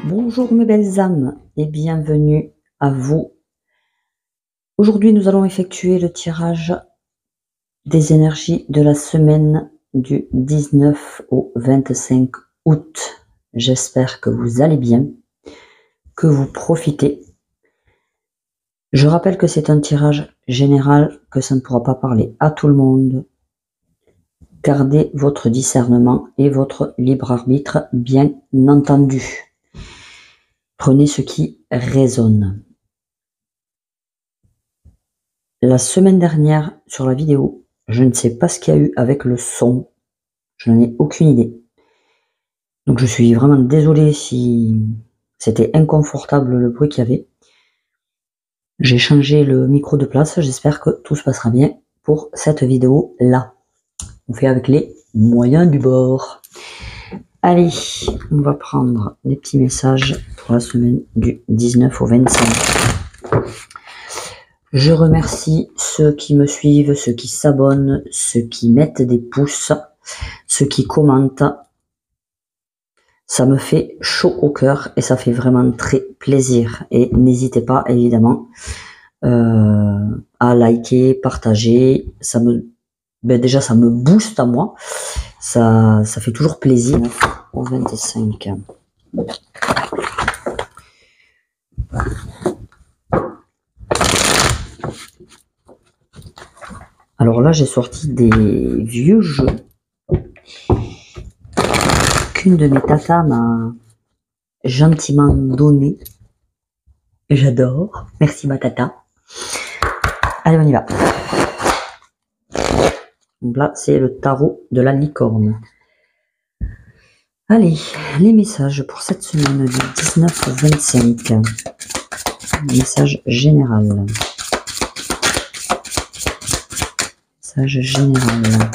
Bonjour mes belles âmes et bienvenue à vous. Aujourd'hui, nous allons effectuer le tirage des énergies de la semaine du 19 au 25 août. J'espère que vous allez bien, que vous profitez. Je rappelle que c'est un tirage général, que ça ne pourra pas parler à tout le monde. Gardez votre discernement et votre libre arbitre, bien entendu. Prenez ce qui résonne. La semaine dernière, sur la vidéo, je ne sais pas ce qu'il y a eu avec le son. Je n'en ai aucune idée. Donc je suis vraiment désolée si c'était inconfortable le bruit qu'il y avait. J'ai changé le micro de place. J'espère que tout se passera bien pour cette vidéo-là. On fait avec les moyens du bord. Allez, on va prendre des petits messages pour la semaine du 19 au 25. Je remercie ceux qui me suivent, ceux qui s'abonnent, ceux qui mettent des pouces, ceux qui commentent. Ça me fait chaud au cœur et ça fait vraiment très plaisir. Et n'hésitez pas évidemment à liker, partager. Déjà ça me booste à moi. Ça fait toujours plaisir. Au 25. Alors là, j'ai sorti des vieux jeux qu'une de mes tatas m'a gentiment donné. J'adore. Merci ma tata. Allez, on y va. Donc là, c'est le tarot de la licorne. Allez, les messages pour cette semaine du 19 au 25. Message général. Message général.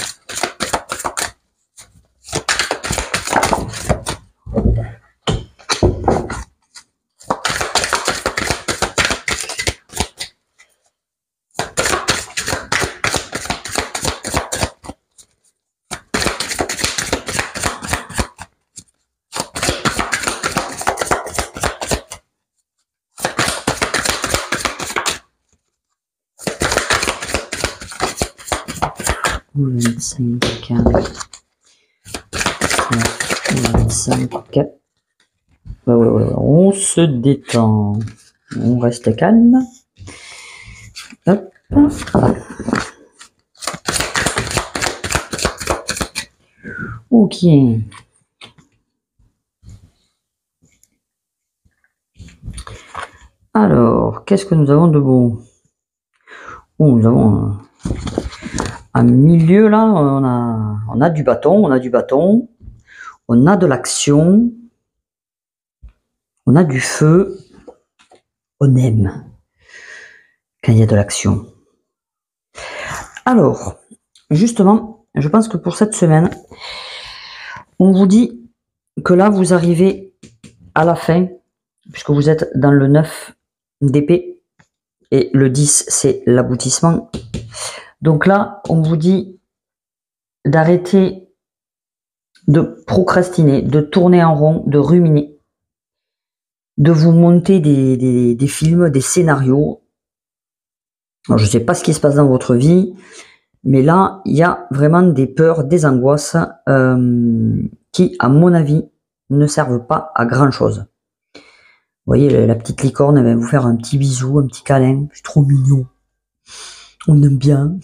Au 25. Au 25. On se détend. On reste calme. Hop. Ok. Alors, qu'est-ce que nous avons de beau? Oh, nous avons un milieu là, on a du bâton, on a de l'action, on a du feu, on aime quand il y a de l'action. Alors, justement, je pense que pour cette semaine, on vous dit que là, vous arrivez à la fin, puisque vous êtes dans le 9 d'épée, et le 10, c'est l'aboutissement. Donc là, on vous dit d'arrêter de procrastiner, de tourner en rond, de ruminer, de vous monter des films, des scénarios. Alors, je ne sais pas ce qui se passe dans votre vie, mais là, il y a vraiment des peurs, des angoisses qui, à mon avis, ne servent pas à grand-chose. Vous voyez, la petite licorne, elle va vous faire un petit bisou, un petit câlin. C'est trop mignon. On aime bien.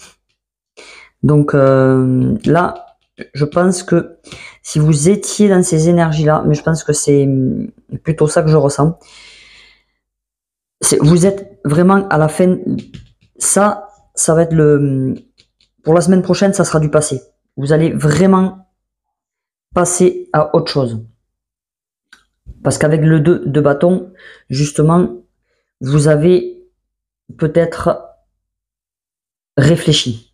Donc là, je pense que si vous étiez dans ces énergies-là, mais je pense que c'est plutôt ça que je ressens, vous êtes vraiment à la fin. Ça va être pour la semaine prochaine, ça sera du passé. Vous allez vraiment passer à autre chose. Parce qu'avec le 2 de bâton, justement, vous avez peut-être réfléchi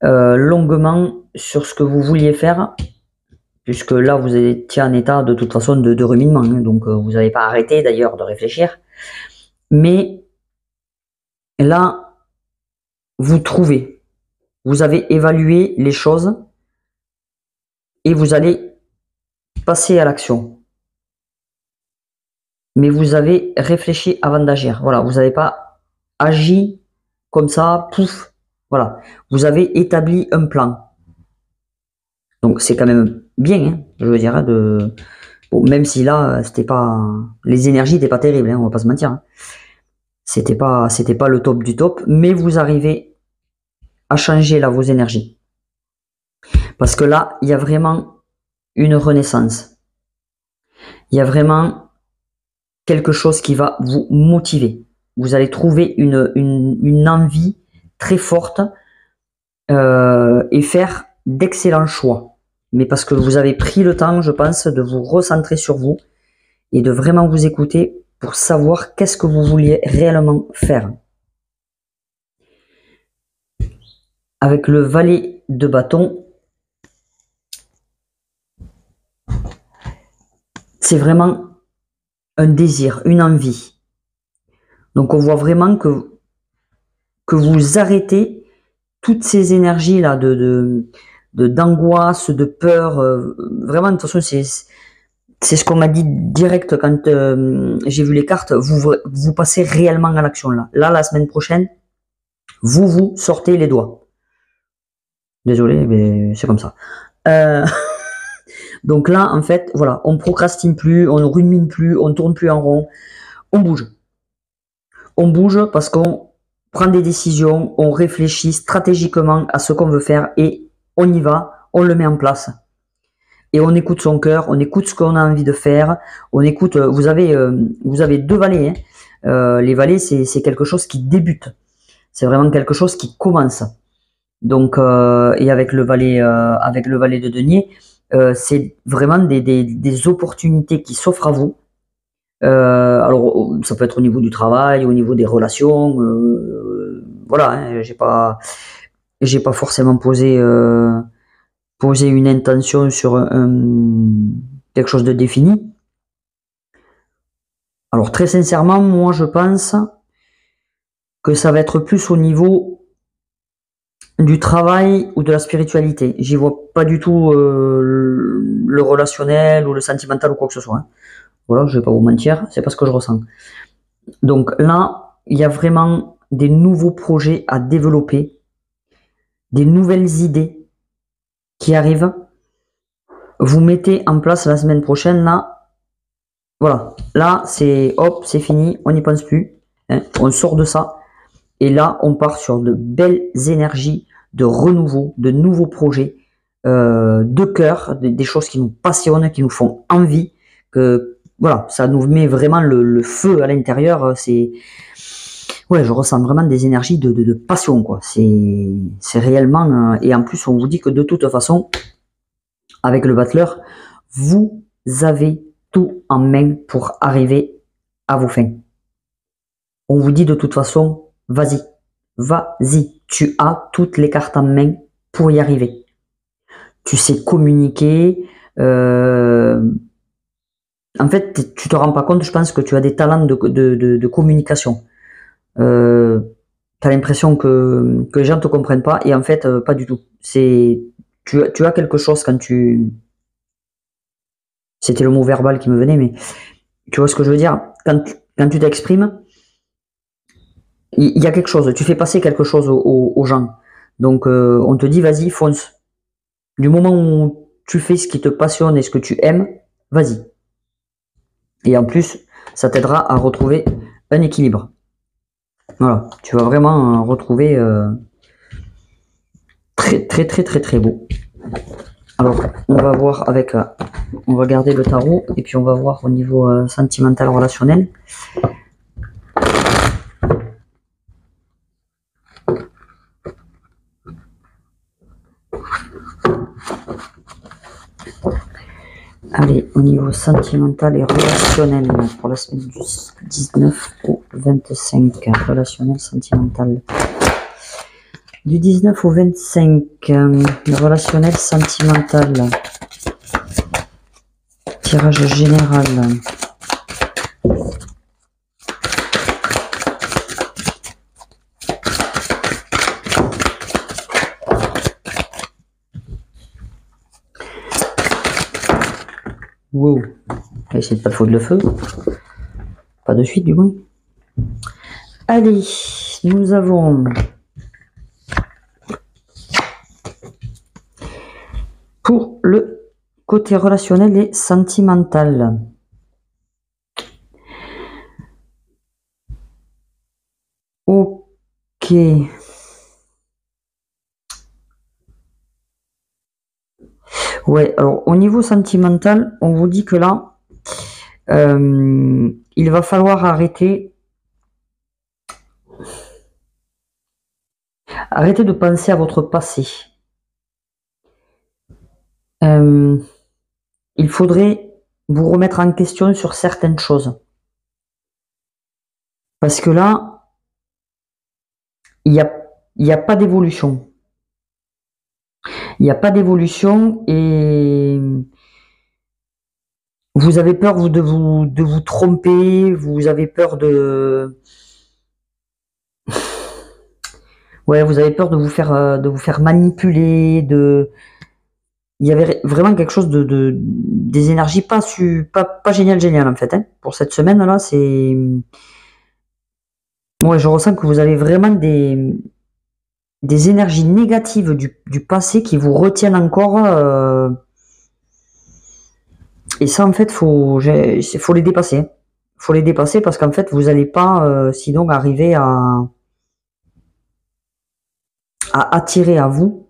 longuement sur ce que vous vouliez faire, puisque là, vous étiez en état de toute façon de ruminement, hein, donc vous n'avez pas arrêté d'ailleurs de réfléchir. Mais là, vous trouvez, vous avez évalué les choses et vous allez passer à l'action. mais vous avez réfléchi avant d'agir. Voilà, vous n'avez pas agi comme ça, pouf. Voilà, vous avez établi un plan. Donc c'est quand même bien, hein, je veux dire, bon, même si là, c'était pas, les énergies n'étaient pas terribles, hein, on va pas se mentir. Hein. C'était pas le top du top, mais vous arrivez à changer là vos énergies. Parce que là, il y a vraiment une renaissance. Il y a vraiment quelque chose qui va vous motiver. Vous allez trouver une envie très forte et faire d'excellents choix. Mais parce que vous avez pris le temps, je pense, de vous recentrer sur vous et de vraiment vous écouter pour savoir qu'est-ce que vous vouliez réellement faire. Avec le valet de bâton, c'est vraiment un désir, une envie. Donc on voit vraiment que vous arrêtez toutes ces énergies là d'angoisse, de peur. Vraiment, de toute façon, c'est ce qu'on m'a dit direct quand j'ai vu les cartes. Vous passez réellement à l'action là. Là, la semaine prochaine, vous sortez les doigts. Désolé, mais c'est comme ça. Donc là, en fait, voilà, on procrastine plus, on ne rumine plus, on tourne plus en rond, on bouge. On bouge parce qu'on prend des décisions, on réfléchit stratégiquement à ce qu'on veut faire et on y va, on le met en place. Et on écoute son cœur, on écoute ce qu'on a envie de faire, on écoute, vous avez 2 valets. Hein. Les valets, c'est quelque chose qui débute. C'est vraiment quelque chose qui commence. Donc, et avec le valet de denier, c'est vraiment des opportunités qui s'offrent à vous. Alors, ça peut être au niveau du travail, au niveau des relations. Voilà, hein, j'ai pas forcément posé une intention sur quelque chose de défini. Alors, très sincèrement, moi, je pense que ça va être plus au niveau du travail ou de la spiritualité. J'y vois pas du tout le relationnel ou le sentimental ou quoi que ce soit. Hein. Voilà, je vais pas vous mentir, c'est pas ce que je ressens. Donc là, il y a vraiment des nouveaux projets à développer, des nouvelles idées qui arrivent. Vous mettez en place la semaine prochaine, là, voilà, là, c'est hop, c'est fini, on n'y pense plus, hein, on sort de ça. Et là, on part sur de belles énergies, de renouveau, de nouveaux projets, de cœur, des choses qui nous passionnent, qui nous font envie, que voilà, ça nous met vraiment le feu à l'intérieur. Ouais, je ressens vraiment des énergies de passion, quoi. C'est réellement, et en plus, on vous dit que de toute façon, avec le battleur, vous avez tout en main pour arriver à vos fins. On vous dit de toute façon, vas-y, tu as toutes les cartes en main pour y arriver. Tu sais communiquer. En fait, tu te rends pas compte, je pense que tu as des talents de communication. Tu as l'impression que les gens ne te comprennent pas, et en fait, pas du tout. Tu as quelque chose quand tu... C'était le mot verbal qui me venait, mais tu vois ce que je veux dire? Quand tu t'exprimes, il y a quelque chose, tu fais passer quelque chose aux gens. Donc, on te dit, vas-y, fonce. Du moment où tu fais ce qui te passionne et ce que tu aimes, vas-y. Et en plus, ça t'aidera à retrouver un équilibre. Voilà, tu vas vraiment retrouver très, très, très, très, très beau. Alors, on va voir on va garder le tarot et puis on va voir au niveau sentimental, relationnel. Allez, au niveau sentimental et relationnel, pour la semaine du 19 au 25, relationnel, sentimental. Du 19 au 25, relationnel, sentimental. Tirage général. Wow, et c'est pas de faute de feu. Pas de suite du moins. Allez, nous avons pour le côté relationnel et sentimental. Ok. Ouais, alors au niveau sentimental, on vous dit que là, il va falloir arrêter de penser à votre passé. Il faudrait vous remettre en question sur certaines choses. Parce que là, il n'y a pas d'évolution. Il n'y a pas d'évolution et vous avez peur de vous tromper, vous avez peur ouais, vous avez peur de vous faire manipuler, il y avait vraiment quelque chose des énergies pas génial en fait, hein. Pour cette semaine là, c'est, ouais, je ressens que vous avez vraiment des énergies négatives du passé qui vous retiennent encore, et ça en fait faut les dépasser. Faut les dépasser parce qu'en fait vous n'allez pas sinon arriver à attirer à vous,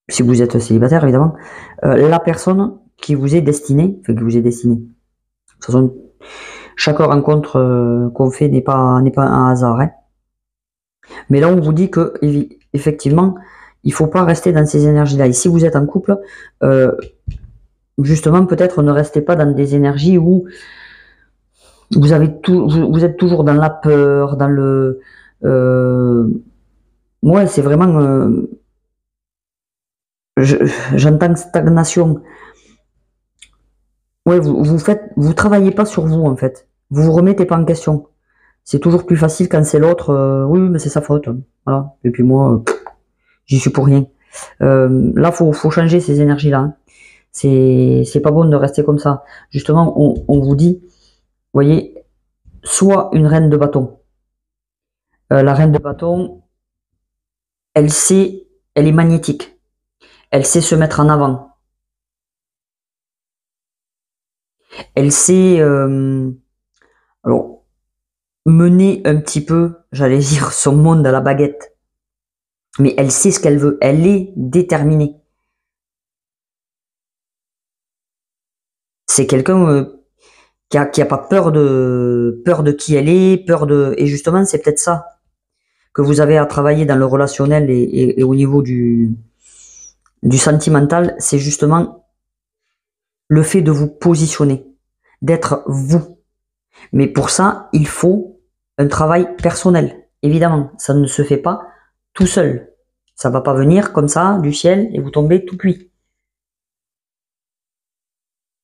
si vous êtes célibataire évidemment, la personne qui vous est destinée. De toute façon, chaque rencontre qu'on fait n'est pas un hasard, hein. Mais là on vous dit que effectivement il faut pas rester dans ces énergies là. Et si vous êtes en couple, justement peut-être ne restez pas dans des énergies où vous êtes toujours dans la peur, dans le ouais, c'est vraiment j'entends stagnation. Ouais, vous travaillez pas sur vous en fait. Vous remettez pas en question. C'est toujours plus facile quand c'est l'autre. Oui, mais c'est sa faute. Voilà. Et puis moi, j'y suis pour rien. Là, faut changer ces énergies-là, hein. C'est pas bon de rester comme ça. Justement, on vous dit, voyez, soit une reine de bâton. La reine de bâton, elle est magnétique. Elle sait se mettre en avant. Elle sait, alors, mener un petit peu, j'allais dire, son monde à la baguette. Mais elle sait ce qu'elle veut. Elle est déterminée. C'est quelqu'un qui a pas peur de qui elle est, et justement, c'est peut-être ça que vous avez à travailler dans le relationnel et au niveau du sentimental, c'est justement le fait de vous positionner, d'être vous. Mais pour ça, il faut un travail personnel. Évidemment, ça ne se fait pas tout seul. Ça va pas venir comme ça du ciel et vous tombez tout cuit.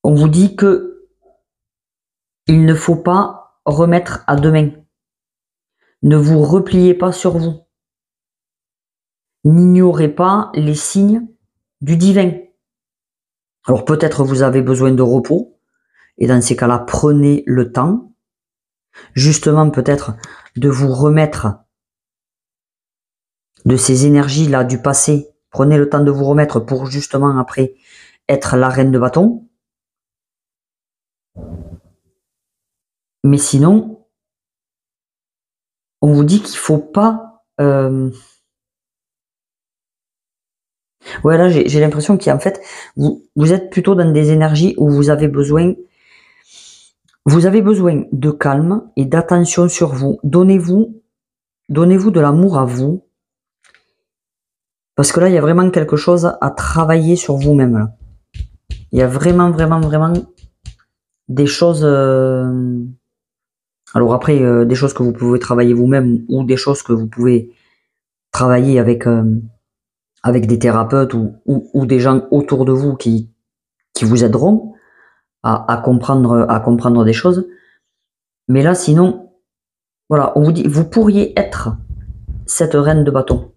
On vous dit que il ne faut pas remettre à demain. Ne vous repliez pas sur vous. N'ignorez pas les signes du divin. Alors peut-être vous avez besoin de repos, et dans ces cas-là, prenez le temps, justement peut-être de vous remettre de ces énergies-là du passé. Prenez le temps de vous remettre pour justement après être la reine de bâton. Mais sinon, on vous dit qu'il faut pas... Ouais, là, j'ai l'impression qu'en fait, vous êtes plutôt dans des énergies où vous avez besoin de calme et d'attention sur vous. Donnez-vous de l'amour à vous. Parce que là, il y a vraiment quelque chose à travailler sur vous-même, là. Il y a vraiment, vraiment, vraiment des choses... Alors après, des choses que vous pouvez travailler vous-même ou des choses que vous pouvez travailler avec des thérapeutes ou des gens autour de vous qui vous aideront à comprendre des choses. Mais là, sinon, voilà, on vous dit, vous pourriez être cette reine de bâton.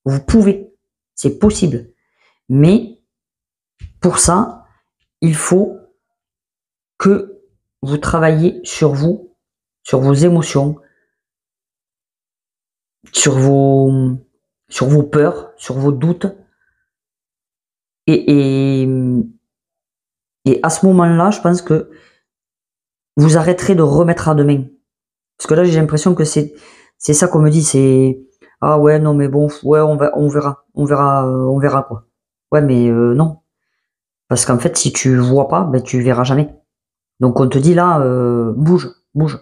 Vous pouvez, c'est possible. Mais pour ça, il faut que vous travaillez sur vous, sur vos émotions, sur vos peurs, sur vos doutes. Et, et, et à ce moment-là, je pense que vous arrêterez de remettre à demain. Parce que là, j'ai l'impression que c'est ça qu'on me dit, c'est ah ouais, non mais bon, ouais, on verra quoi. Ouais, mais non. Parce qu'en fait, si tu vois pas, ben tu verras jamais. Donc on te dit là, bouge, bouge.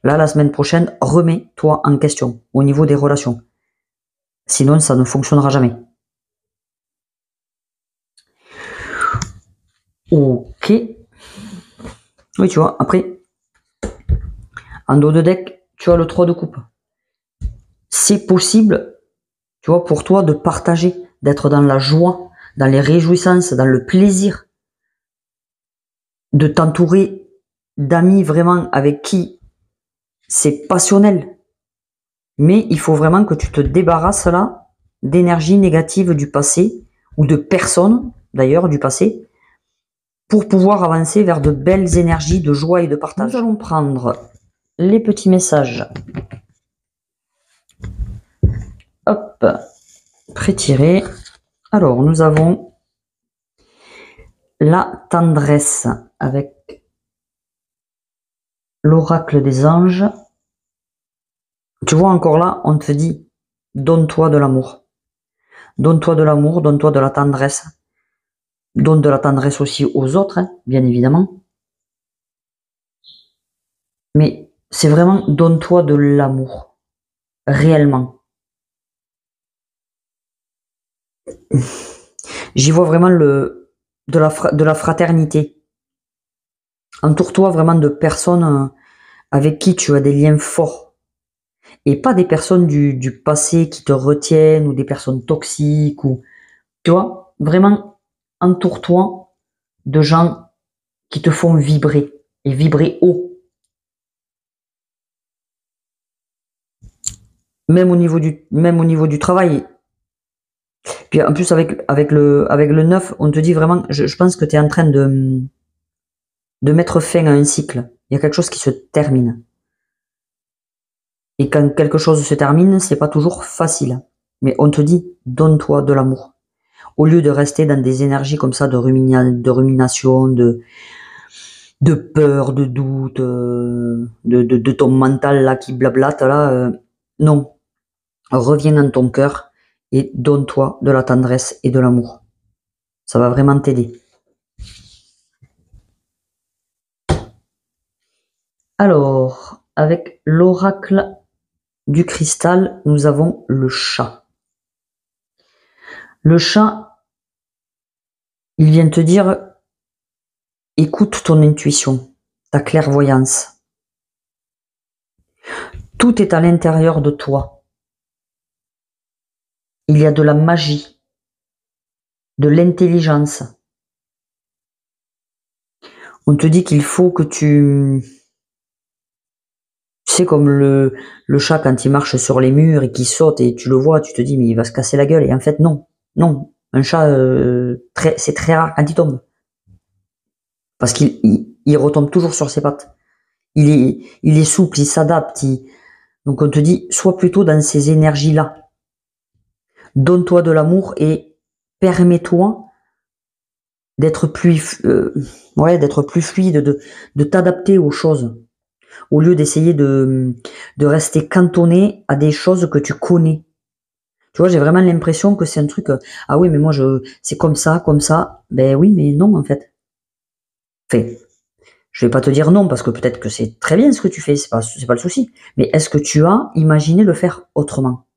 Là, la semaine prochaine, remets-toi en question au niveau des relations. Sinon, ça ne fonctionnera jamais. Ok. Oui, tu vois, après, en dos de deck, tu as le 3 de coupe. C'est possible, tu vois, pour toi de partager, d'être dans la joie, dans les réjouissances, dans le plaisir, de t'entourer d'amis vraiment avec qui c'est passionnel. Mais il faut vraiment que tu te débarrasses là d'énergie négative du passé ou de personnes d'ailleurs du passé pour pouvoir avancer vers de belles énergies de joie et de partage. Nous allons prendre les petits messages. Hop, pré-tiré. Alors, nous avons la tendresse avec l'oracle des anges. Tu vois, encore là, on te dit, donne-toi de l'amour. Donne-toi de l'amour, donne-toi de la tendresse. Donne de la tendresse aussi aux autres, hein, bien évidemment. Mais c'est vraiment donne-toi de l'amour. Réellement. J'y vois vraiment de la fraternité. Entoure-toi vraiment de personnes avec qui tu as des liens forts. Et pas des personnes du passé qui te retiennent ou des personnes toxiques ou, tu vois, vraiment entoure-toi de gens qui te font vibrer et vibrer haut. Même au niveau du travail. Puis en plus avec le 9, on te dit vraiment, je pense que tu es en train de mettre fin à un cycle. Il y a quelque chose qui se termine. Et quand quelque chose se termine, c'est pas toujours facile. Mais on te dit, donne-toi de l'amour. Au lieu de rester dans des énergies comme ça de rumination, de peur, de doute, de ton mental là qui blablate là, non. Reviens dans ton cœur et donne-toi de la tendresse et de l'amour. Ça va vraiment t'aider. Alors, avec l'oracle du cristal, nous avons le chat. Le chat, il vient te dire, écoute ton intuition, ta clairvoyance. Tout est à l'intérieur de toi. Il y a de la magie, de l'intelligence. On te dit qu'il faut que tu sais, comme le chat quand il marche sur les murs et qu'il saute et tu le vois, tu te dis mais il va se casser la gueule. Et en fait non, non. Un chat, c'est très rare quand il tombe. Parce qu'il retombe toujours sur ses pattes. Il est souple, il s'adapte. Donc on te dit, sois plutôt dans ces énergies-là. Donne-toi de l'amour et permets-toi d'être d'être plus fluide, de t'adapter aux choses. Au lieu d'essayer de rester cantonné à des choses que tu connais. Tu vois, j'ai vraiment l'impression que c'est un truc, ah oui, mais moi, c'est comme ça, comme ça. Ben oui, mais non, en fait. Enfin, je vais pas te dire non, parce que peut-être que c'est très bien ce que tu fais, c'est pas le souci. Mais est-ce que tu as imaginé le faire autrement?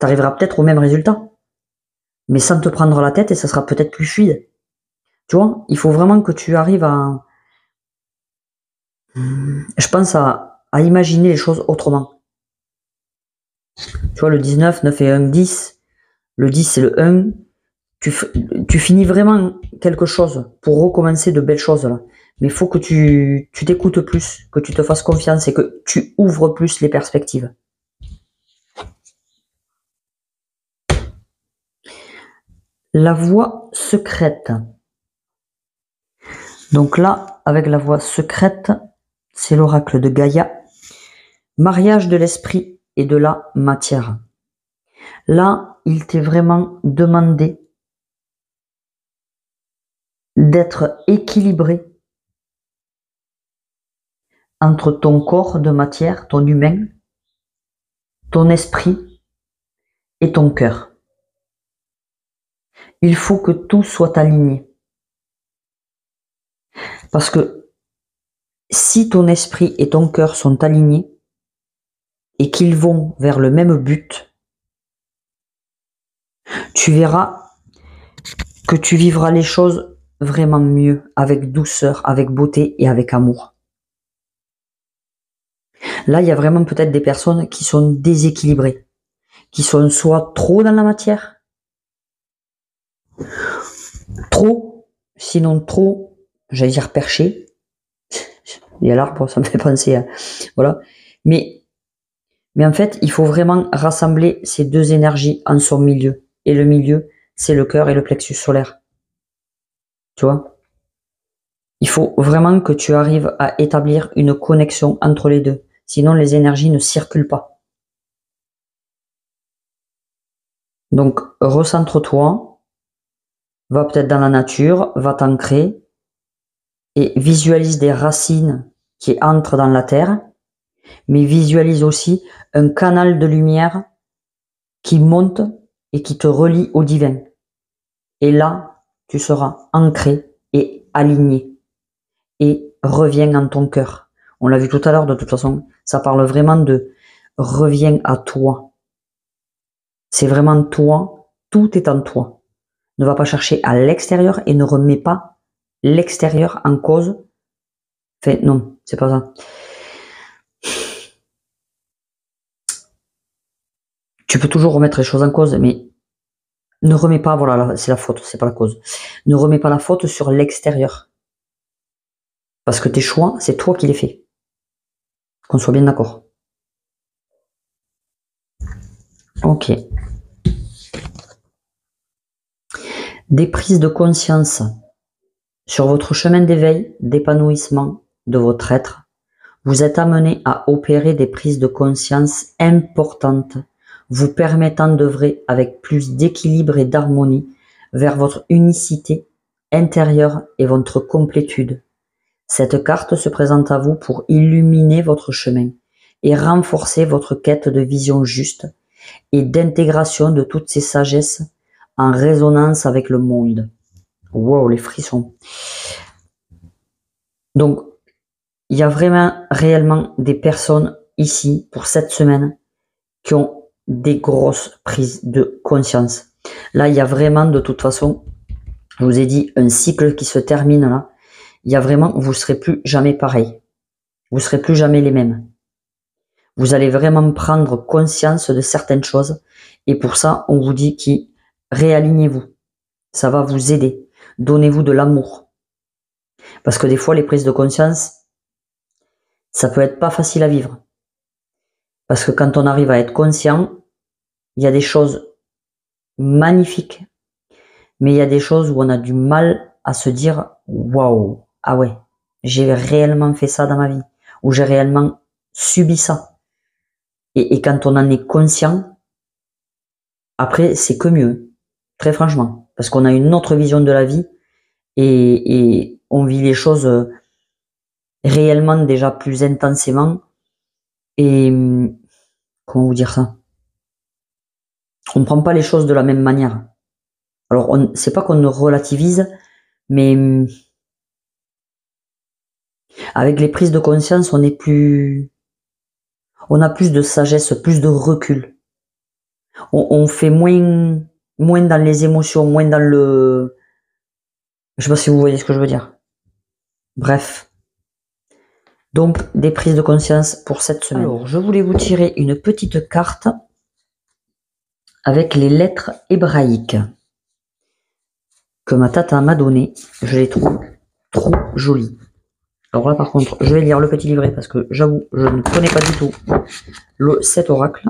Tu arriveras peut-être au même résultat, mais sans te prendre la tête et ça sera peut-être plus fluide. Tu vois, il faut vraiment que tu arrives je pense à imaginer les choses autrement. Tu vois, le 19, 9 et 1, 10. Le 10, c'est le 1. Tu finis vraiment quelque chose pour recommencer de belles choses là. Mais il faut que tu t'écoutes plus, que tu te fasses confiance et que tu ouvres plus les perspectives. La voie secrète. Donc là, avec la voix secrète, c'est l'oracle de Gaïa. Mariage de l'esprit et de la matière. Là, il t'est vraiment demandé d'être équilibré entre ton corps de matière, ton humain, ton esprit et ton cœur. Il faut que tout soit aligné. Parce que si ton esprit et ton cœur sont alignés et qu'ils vont vers le même but, tu verras que tu vivras les choses vraiment mieux, avec douceur, avec beauté et avec amour. Là, il y a vraiment peut-être des personnes qui sont déséquilibrées, qui sont soit trop dans la matière, trop, sinon trop, j'allais dire perché. Il y a l'arbre, ça me fait penser à... Voilà. Mais en fait, il faut vraiment rassembler ces deux énergies en son milieu. Et le milieu, c'est le cœur et le plexus solaire. Tu vois? Il faut vraiment que tu arrives à établir une connexion entre les deux. Sinon, les énergies ne circulent pas. Donc, recentre-toi, va peut-être dans la nature, va t'ancrer et visualise des racines qui entrent dans la terre, mais visualise aussi un canal de lumière qui monte et qui te relie au divin. Et là, tu seras ancré et aligné et reviens en ton cœur. On l'a vu tout à l'heure, de toute façon, ça parle vraiment de reviens à toi. C'est vraiment toi, tout est en toi. Ne va pas chercher à l'extérieur et ne remets pas l'extérieur en cause. Enfin, non, c'est pas ça. Tu peux toujours remettre les choses en cause, mais ne remets pas, voilà, c'est la faute, c'est pas la cause. Ne remets pas la faute sur l'extérieur. Parce que tes choix, c'est toi qui les fais. Qu'on soit bien d'accord. Ok. Des prises de conscience sur votre chemin d'éveil, d'épanouissement de votre être. Vous êtes amené à opérer des prises de conscience importantes, vous permettant d'œuvrer avec plus d'équilibre et d'harmonie vers votre unicité intérieure et votre complétude. Cette carte se présente à vous pour illuminer votre chemin et renforcer votre quête de vision juste et d'intégration de toutes ces sagesses en résonance avec le monde. Wow, les frissons. Donc, il y a vraiment, réellement des personnes ici, pour cette semaine, qui ont des grosses prises de conscience. Là, il y a vraiment, de toute façon, je vous ai dit, un cycle qui se termine là. Il y a vraiment, vous ne serez plus jamais pareil. Vous ne serez plus jamais les mêmes. Vous allez vraiment prendre conscience de certaines choses. Et pour ça, on vous dit réalignez-vous. Ça va vous aider. Donnez-vous de l'amour. Parce que des fois, les prises de conscience, ça peut être pas facile à vivre. Parce que quand on arrive à être conscient, il y a des choses magnifiques. Mais il y a des choses où on a du mal à se dire « Waouh, ah ouais, j'ai réellement fait ça dans ma vie. » Ou j'ai réellement subi ça. Et quand on en est conscient, après, c'est que mieux. Très franchement. Parce qu'on a une autre vision de la vie et on vit les choses réellement déjà plus intensément. Et comment vous dire ça? On ne prend pas les choses de la même manière. Alors, c'est pas qu'on ne relativise, mais avec les prises de conscience, on a plus de sagesse, plus de recul. On fait moins dans les émotions, moins dans le... Je sais pas si vous voyez ce que je veux dire. Bref. Donc, des prises de conscience pour cette semaine. Alors, je voulais vous tirer une petite carte avec les lettres hébraïques que ma tata m'a donné. Je les trouve trop jolies. Alors là, par contre, je vais lire le petit livret parce que j'avoue, je ne connais pas du tout cet oracle.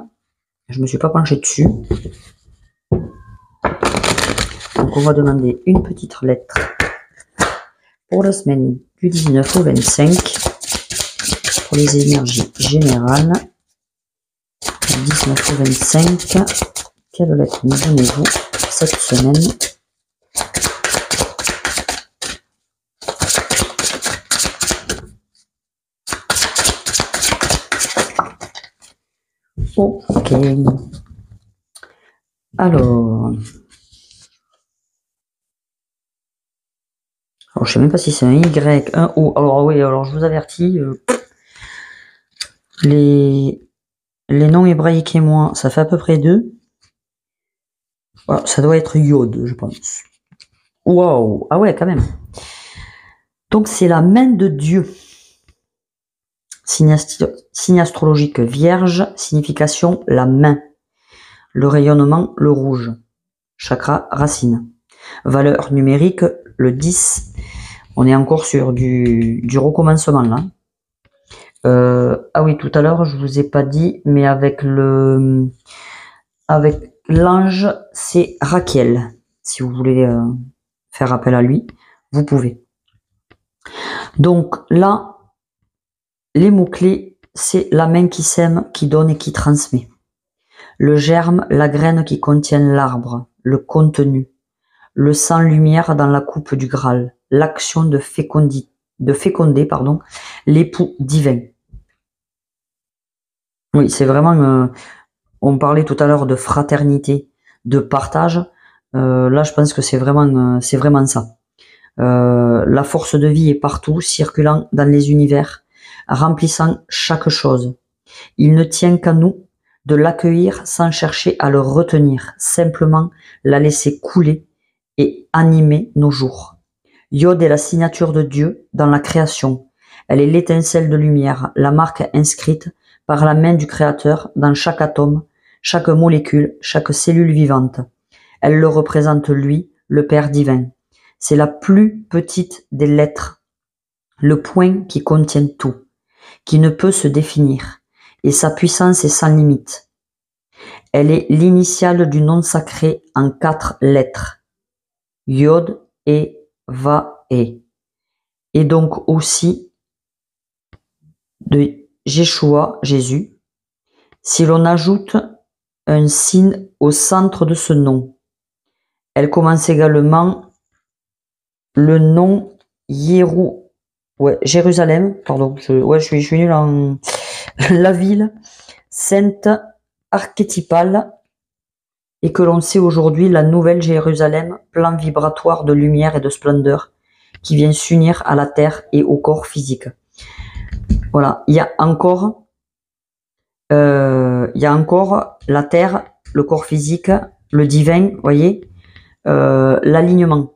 Je me suis pas penché dessus. Donc, on va demander une petite lettre pour la semaine du 19 au 25 pour les énergies générales. Du 19 au 25, quelle lettre nous donnez-vous cette semaine? Ok. Alors, je sais même pas si c'est un Y, un O. Alors oui, alors je vous avertis, les noms hébraïques et moi, ça fait à peu près 2. Voilà, ça doit être Yod, je pense. Waouh, ah ouais, quand même. Donc c'est la main de Dieu. Signe astrologique vierge, signification la main. Le rayonnement, le rouge. Chakra, racine. Valeur numérique, le 10. On est encore sur du recommencement là. Ah oui, tout à l'heure, je vous ai pas dit, mais avec l'ange, c'est Raquel. Si vous voulez faire appel à lui, vous pouvez. Donc là, les mots-clés, c'est la main qui sème, qui donne et qui transmet. Le germe, la graine qui contient l'arbre, le contenu. Le sang-lumière dans la coupe du Graal, l'action de féconder, l'époux divin. Oui, c'est vraiment, on parlait tout à l'heure de fraternité, de partage. Là, je pense que c'est vraiment ça. La force de vie est partout, circulant dans les univers, remplissant chaque chose. Il ne tient qu'à nous de l'accueillir sans chercher à le retenir, simplement la laisser couler et animer nos jours. Yod est la signature de Dieu dans la création. Elle est l'étincelle de lumière, la marque inscrite par la main du Créateur dans chaque atome, chaque molécule, chaque cellule vivante. Elle le représente lui, le Père divin. C'est la plus petite des lettres, le point qui contient tout, qui ne peut se définir, et sa puissance est sans limite. Elle est l'initiale du nom sacré en 4 lettres. Yod et Va et. Et donc aussi de Yeshua, Jésus, si l'on ajoute un signe au centre de ce nom. Elle commence également le nom Jérusalem, pardon, je suis nul en la ville sainte archétypale et que l'on sait aujourd'hui la nouvelle Jérusalem, plan vibratoire de lumière et de splendeur qui vient s'unir à la terre et au corps physique. Voilà, il y a encore la terre, le corps physique, le divin, voyez, l'alignement.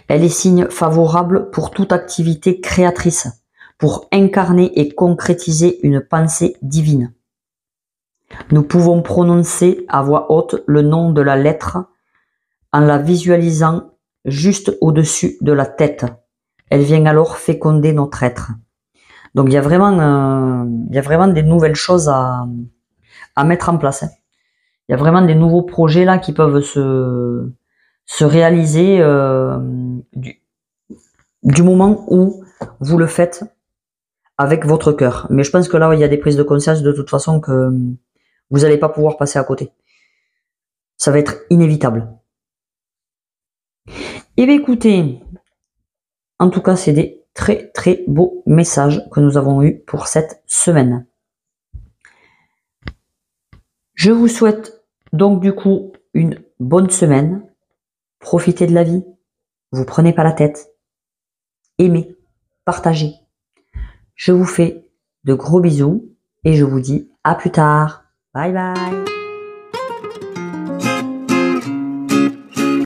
Elle est signe favorable pour toute activité créatrice, pour incarner et concrétiser une pensée divine. Nous pouvons prononcer à voix haute le nom de la lettre en la visualisant juste au-dessus de la tête. Elle vient alors féconder notre être. Donc il y a vraiment des nouvelles choses à mettre en place. Il y a vraiment des nouveaux projets là qui peuvent se réaliser du moment où vous le faites avec votre cœur. Mais je pense que là, il y a des prises de conscience de toute façon que vous n'allez pas pouvoir passer à côté. Ça va être inévitable. Eh bien écoutez, en tout cas, c'est des très très beaux messages que nous avons eus pour cette semaine. Je vous souhaite donc du coup une bonne semaine. Profitez de la vie. Vous prenez pas la tête. Aimez, partagez. Je vous fais de gros bisous et je vous dis à plus tard. Bye bye.